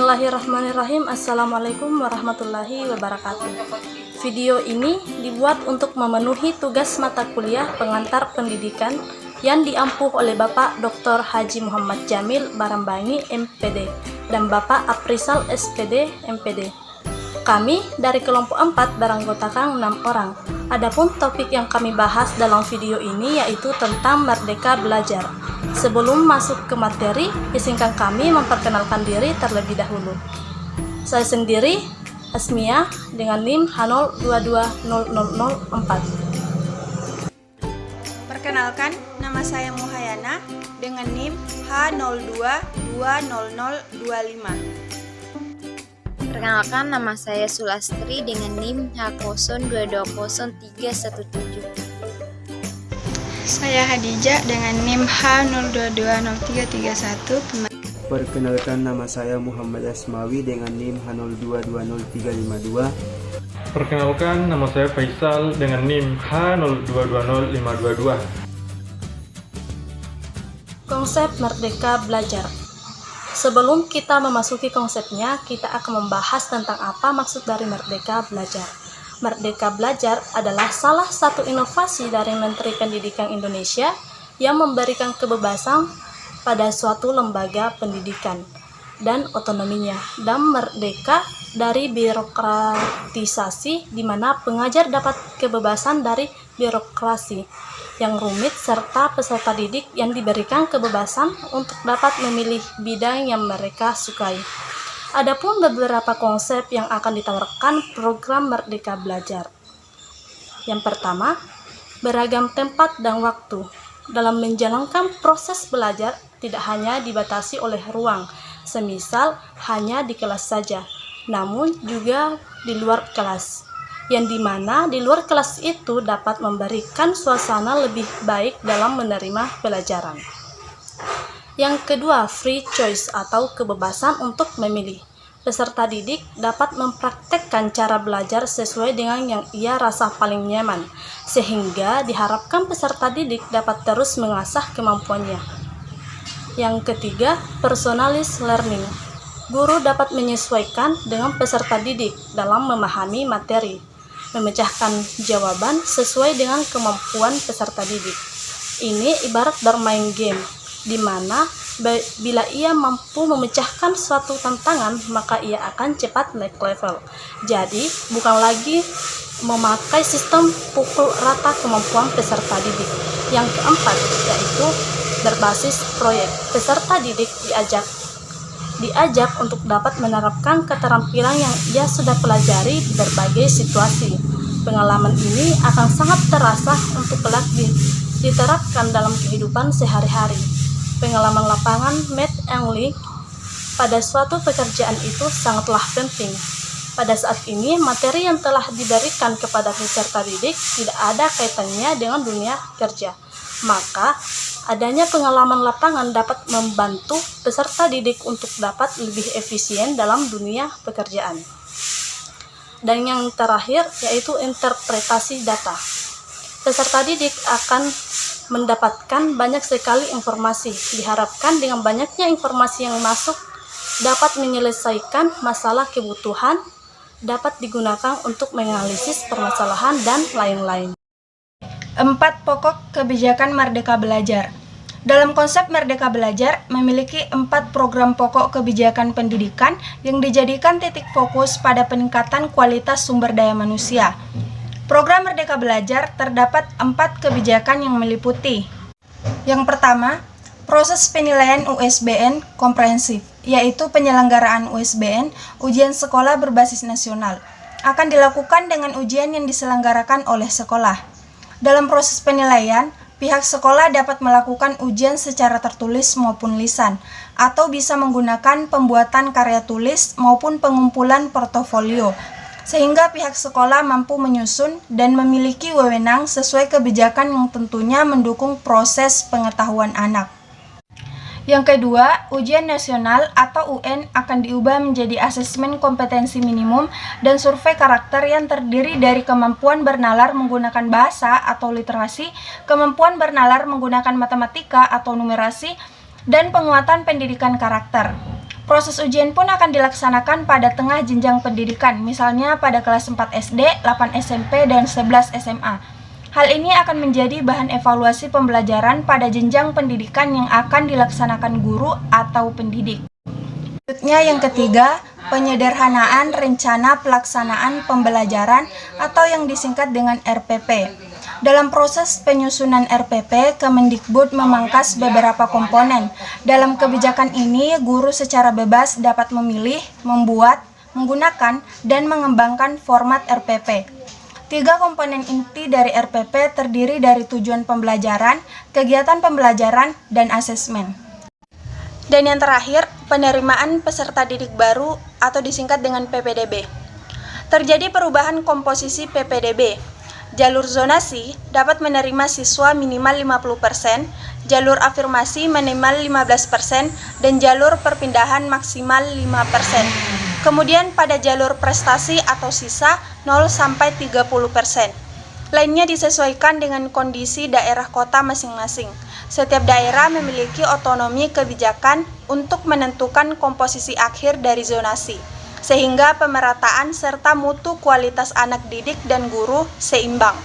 Bismillahirrahmanirrahim. Assalamualaikum warahmatullahi wabarakatuh. Video ini dibuat untuk memenuhi tugas mata kuliah pengantar pendidikan yang diampuh oleh Bapak Dr. Haji Muhammad Jamil Barambangi MPD dan Bapak Aprisal SPD MPD. Kami dari kelompok 4 beranggotakan 6 orang. Adapun topik yang kami bahas dalam video ini yaitu tentang Merdeka Belajar. Sebelum masuk ke materi, izinkan kami memperkenalkan diri terlebih dahulu. Saya sendiri, Asmia, dengan NIM H022004. Perkenalkan, nama saya Muhayana dengan NIM H022025. Perkenalkan, nama saya Sulastri dengan NIM H02203117. Saya Hadijah dengan NIM H022031. Perkenalkan, nama saya Muhammad Asmawi dengan NIM H02200352. Perkenalkan, nama saya Faisal dengan NIM H022052. Konsep Merdeka Belajar. Sebelum kita memasuki konsepnya, kita akan membahas tentang apa maksud dari Merdeka Belajar. Merdeka Belajar adalah salah satu inovasi dari Menteri Pendidikan Indonesia yang memberikan kebebasan pada suatu lembaga pendidikan dan otonominya, dan merdeka dari birokratisasi di mana pengajar dapat kebebasan dari birokrasi yang rumit serta peserta didik yang diberikan kebebasan untuk dapat memilih bidang yang mereka sukai. Adapun beberapa konsep yang akan ditawarkan program Merdeka Belajar. Yang pertama, beragam tempat dan waktu. Dalam menjalankan proses belajar tidak hanya dibatasi oleh ruang, semisal hanya di kelas saja, namun juga di luar kelas. Yang dimana di luar kelas itu dapat memberikan suasana lebih baik dalam menerima pelajaran. Yang kedua, free choice atau kebebasan untuk memilih. Peserta didik dapat mempraktekkan cara belajar sesuai dengan yang ia rasa paling nyaman, sehingga diharapkan peserta didik dapat terus mengasah kemampuannya. Yang ketiga, personalized learning. Guru dapat menyesuaikan dengan peserta didik dalam memahami materi, memecahkan jawaban sesuai dengan kemampuan peserta didik. Ini ibarat bermain game, di mana bila ia mampu memecahkan suatu tantangan, maka ia akan cepat naik level. Jadi, bukan lagi memakai sistem pukul rata kemampuan peserta didik. Yang keempat, yaitu berbasis proyek. Peserta didik diajak untuk dapat menerapkan keterampilan yang ia sudah pelajari di berbagai situasi. Pengalaman ini akan sangat terasa untuk kelak diterapkan dalam kehidupan sehari-hari. Pengalaman lapangan Matt and Lee pada suatu pekerjaan itu sangatlah penting. Pada saat ini, materi yang telah diberikan kepada peserta didik tidak ada kaitannya dengan dunia kerja. Maka, adanya pengalaman lapangan dapat membantu peserta didik untuk dapat lebih efisien dalam dunia pekerjaan. Dan yang terakhir, yaitu interpretasi data. Peserta didik akan mendapatkan banyak sekali informasi. Diharapkan dengan banyaknya informasi yang masuk dapat menyelesaikan masalah kebutuhan, dapat digunakan untuk menganalisis permasalahan dan lain-lain. 4 pokok kebijakan Merdeka Belajar. Dalam konsep Merdeka Belajar memiliki 4 program pokok kebijakan pendidikan yang dijadikan titik fokus pada peningkatan kualitas sumber daya manusia. Program Merdeka Belajar terdapat 4 kebijakan yang meliputi. Yang pertama, proses penilaian USBN komprehensif, yaitu penyelenggaraan USBN, ujian sekolah berbasis nasional, akan dilakukan dengan ujian yang diselenggarakan oleh sekolah. Dalam proses penilaian, pihak sekolah dapat melakukan ujian secara tertulis maupun lisan, atau bisa menggunakan pembuatan karya tulis maupun pengumpulan portofolio, sehingga pihak sekolah mampu menyusun dan memiliki wewenang sesuai kebijakan yang tentunya mendukung proses pengetahuan anak. Yang kedua, ujian nasional atau UN akan diubah menjadi asesmen kompetensi minimum dan survei karakter yang terdiri dari kemampuan bernalar menggunakan bahasa atau literasi, kemampuan bernalar menggunakan matematika atau numerasi, dan penguatan pendidikan karakter. Proses ujian pun akan dilaksanakan pada tengah jenjang pendidikan, misalnya pada kelas 4 SD, 8 SMP, dan 11 SMA. Hal ini akan menjadi bahan evaluasi pembelajaran pada jenjang pendidikan yang akan dilaksanakan guru atau pendidik. Selanjutnya yang ketiga, penyederhanaan rencana pelaksanaan pembelajaran atau yang disingkat dengan RPP. Dalam proses penyusunan RPP, Kemendikbud memangkas beberapa komponen. Dalam kebijakan ini, guru secara bebas dapat memilih, membuat, menggunakan, dan mengembangkan format RPP. 3 komponen inti dari RPP terdiri dari tujuan pembelajaran, kegiatan pembelajaran, dan asesmen. Dan yang terakhir, penerimaan peserta didik baru atau disingkat dengan PPDB. Terjadi perubahan komposisi PPDB. Jalur zonasi dapat menerima siswa minimal 50%, jalur afirmasi minimal 15%, dan jalur perpindahan maksimal 5%. Kemudian pada jalur prestasi atau sisa 0-30%. Lainnya disesuaikan dengan kondisi daerah kota masing-masing. Setiap daerah memiliki otonomi kebijakan untuk menentukan komposisi akhir dari zonasi, sehingga pemerataan serta mutu kualitas anak didik dan guru seimbang.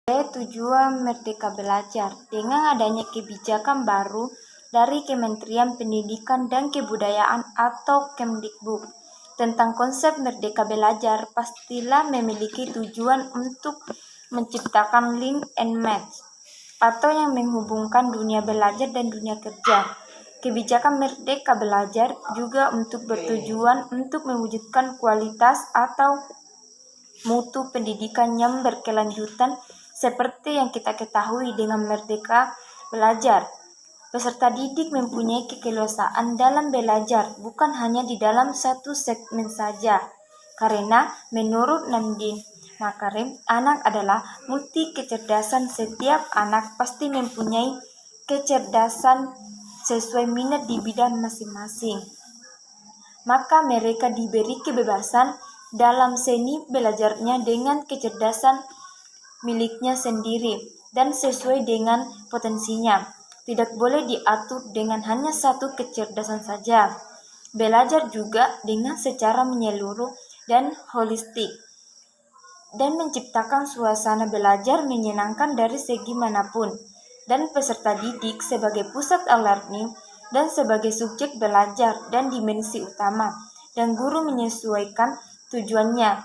Tujuan Merdeka Belajar dengan adanya kebijakan baru dari Kementerian Pendidikan dan Kebudayaan atau Kemdikbud tentang konsep Merdeka Belajar pastilah memiliki tujuan untuk menciptakan link and match atau yang menghubungkan dunia belajar dan dunia kerja. Kebijakan Merdeka Belajar juga untuk bertujuan untuk mewujudkan kualitas atau mutu pendidikan yang berkelanjutan seperti yang kita ketahui dengan Merdeka Belajar. Peserta didik mempunyai keleluasaan dalam belajar, bukan hanya di dalam satu segmen saja. Karena menurut Nadine Makarim, anak adalah multi kecerdasan. Setiap anak pasti mempunyai kecerdasan sesuai minat di bidang masing-masing. Maka mereka diberi kebebasan dalam seni belajarnya dengan kecerdasan miliknya sendiri dan sesuai dengan potensinya. Tidak boleh diatur dengan hanya satu kecerdasan saja. Belajar juga dengan secara menyeluruh dan holistik, dan menciptakan suasana belajar menyenangkan dari segi manapun, dan peserta didik sebagai pusat learning dan sebagai subjek belajar dan dimensi utama, dan guru menyesuaikan tujuannya,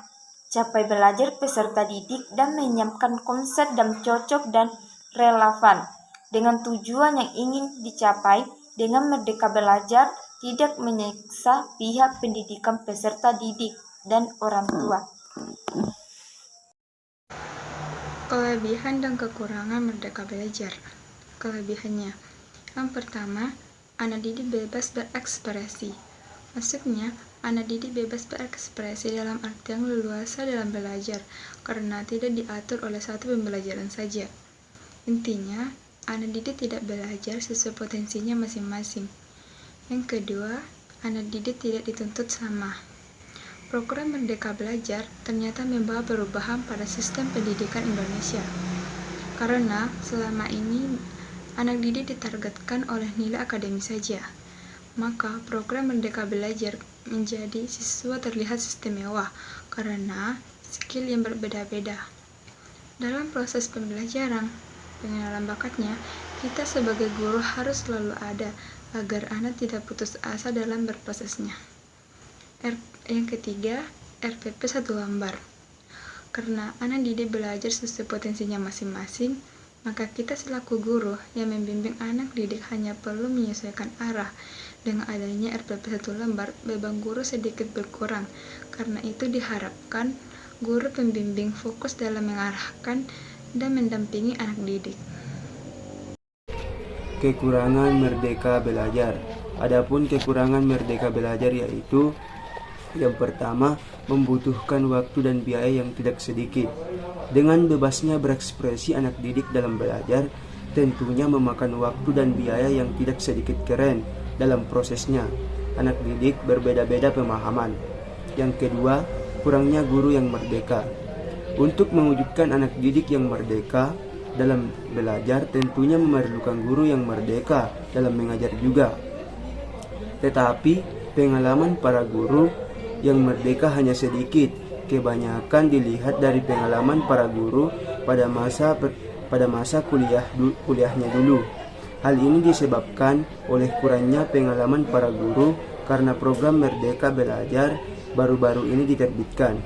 capai belajar peserta didik dan menyiapkan konsep dan cocok dan relevan dengan tujuan yang ingin dicapai. Dengan Merdeka Belajar tidak menyiksa pihak pendidikan peserta didik dan orang tua. Kelebihan dan kekurangan Merdeka Belajar. Kelebihannya, yang pertama, anak didik bebas berekspresi. Maksudnya, anak didik bebas berekspresi dalam artian leluasa dalam belajar, karena tidak diatur oleh satu pembelajaran saja. Intinya, anak didik tidak belajar sesuai potensinya masing-masing. Yang kedua, anak didik tidak dituntut sama. Program Merdeka Belajar ternyata membawa perubahan pada sistem pendidikan Indonesia. Karena selama ini anak didik ditargetkan oleh nilai akademis saja. Maka program Merdeka Belajar menjadi siswa terlihat istimewa karena skill yang berbeda-beda. Dalam proses pembelajaran, pengenalan bakatnya, kita sebagai guru harus selalu ada agar anak tidak putus asa dalam berprosesnya. Yang ketiga, RPP 1 lembar. Karena anak didik belajar sesuai potensinya masing-masing, maka kita selaku guru yang membimbing anak didik hanya perlu menyesuaikan arah. Dengan adanya RPP 1 lembar, beban guru sedikit berkurang. Karena itu diharapkan guru pembimbing fokus dalam mengarahkan dan mendampingi anak didik. Kekurangan Merdeka Belajar. Adapun kekurangan Merdeka Belajar yaitu yang pertama, membutuhkan waktu dan biaya yang tidak sedikit. Dengan bebasnya berekspresi anak didik dalam belajar, tentunya memakan waktu dan biaya yang tidak sedikit keren dalam prosesnya. Anak didik berbeda-beda pemahaman. Yang kedua, kurangnya guru yang merdeka. Untuk mewujudkan anak didik yang merdeka dalam belajar, tentunya memerlukan guru yang merdeka dalam mengajar juga. Tetapi pengalaman para guru yang merdeka hanya sedikit. Kebanyakan dilihat dari pengalaman para guru pada masa kuliahnya dulu. Hal ini disebabkan oleh kurangnya pengalaman para guru karena program Merdeka Belajar baru-baru ini diterbitkan.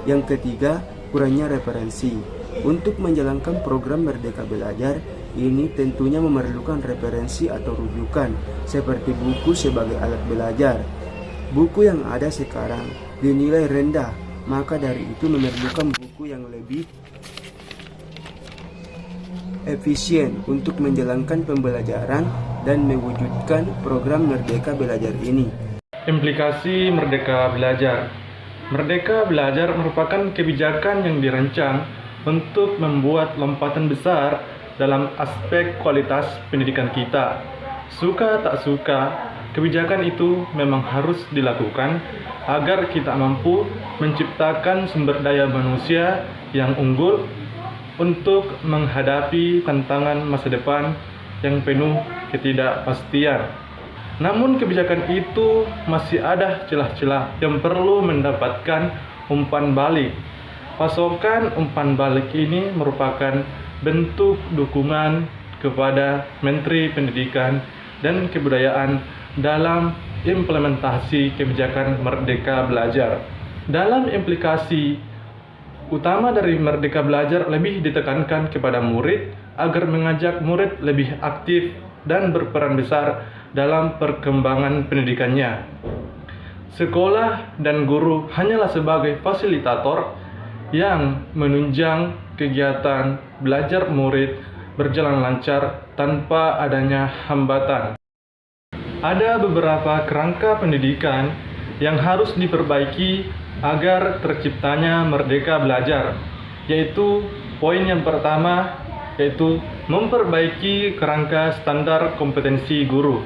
Yang ketiga, kurangnya referensi. Untuk menjalankan program Merdeka Belajar ini tentunya memerlukan referensi atau rujukan seperti buku sebagai alat belajar. Buku yang ada sekarang dinilai rendah, maka dari itu memerlukan buku yang lebih efisien untuk menjalankan pembelajaran dan mewujudkan program Merdeka Belajar ini. Implikasi Merdeka Belajar. Merdeka Belajar merupakan kebijakan yang dirancang untuk membuat lompatan besar dalam aspek kualitas pendidikan kita. Suka tak suka, kebijakan itu memang harus dilakukan agar kita mampu menciptakan sumber daya manusia yang unggul untuk menghadapi tantangan masa depan yang penuh ketidakpastian. Namun kebijakan itu masih ada celah-celah yang perlu mendapatkan umpan balik. Pasokan umpan balik ini merupakan bentuk dukungan kepada Menteri Pendidikan dan Kebudayaan dalam implementasi kebijakan Merdeka Belajar. Dalam implikasi utama dari Merdeka Belajar lebih ditekankan kepada murid agar mengajak murid lebih aktif dan berperan besar dalam perkembangan pendidikannya. Sekolah dan guru hanyalah sebagai fasilitator yang menunjang kegiatan belajar murid berjalan lancar tanpa adanya hambatan. Ada beberapa kerangka pendidikan yang harus diperbaiki agar terciptanya Merdeka Belajar, yaitu poin yang pertama yaitu memperbaiki kerangka standar kompetensi guru,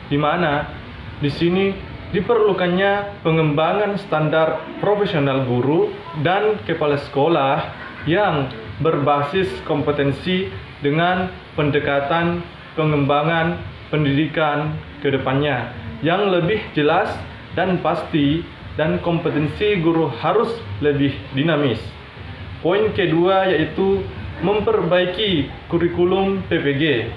di mana di sini diperlukannya pengembangan standar profesional guru dan kepala sekolah yang berbasis kompetensi dengan pendekatan pengembangan pendidikan ke depannya yang lebih jelas dan pasti, dan kompetensi guru harus lebih dinamis. Poin kedua yaitu memperbaiki kurikulum PPG.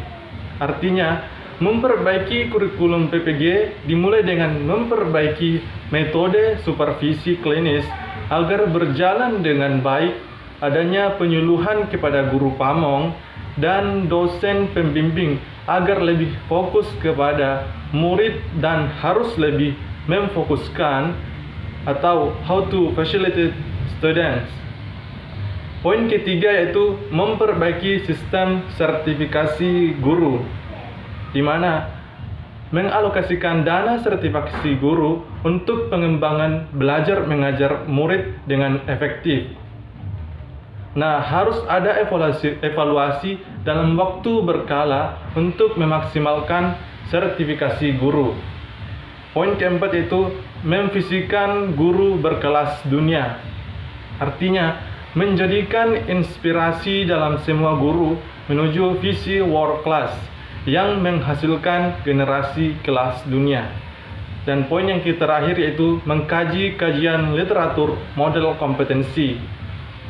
Artinya, memperbaiki kurikulum PPG dimulai dengan memperbaiki metode supervisi klinis agar berjalan dengan baik, adanya penyuluhan kepada guru pamong dan dosen pembimbing agar lebih fokus kepada murid dan harus lebih memfokuskan atau how to facilitate students. Poin ketiga yaitu memperbaiki sistem sertifikasi guru, di mana mengalokasikan dana sertifikasi guru untuk pengembangan belajar mengajar murid dengan efektif. Nah, harus ada evaluasi dalam waktu berkala untuk memaksimalkan sertifikasi guru. Poin keempat yaitu memvisikan guru berkelas dunia. Artinya, menjadikan inspirasi dalam semua guru menuju visi world class yang menghasilkan generasi kelas dunia. Dan poin yang terakhir yaitu mengkaji kajian literatur model kompetensi,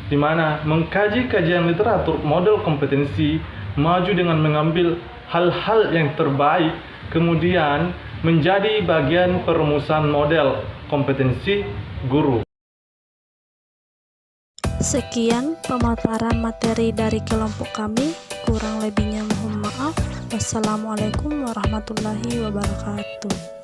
di mana mengkaji kajian literatur model kompetensi maju dengan mengambil hal-hal yang terbaik, kemudian menjadi bagian perumusan model kompetensi guru. Sekian pemaparan materi dari kelompok kami. Kurang lebihnya mohon maaf. Wassalamualaikum warahmatullahi wabarakatuh.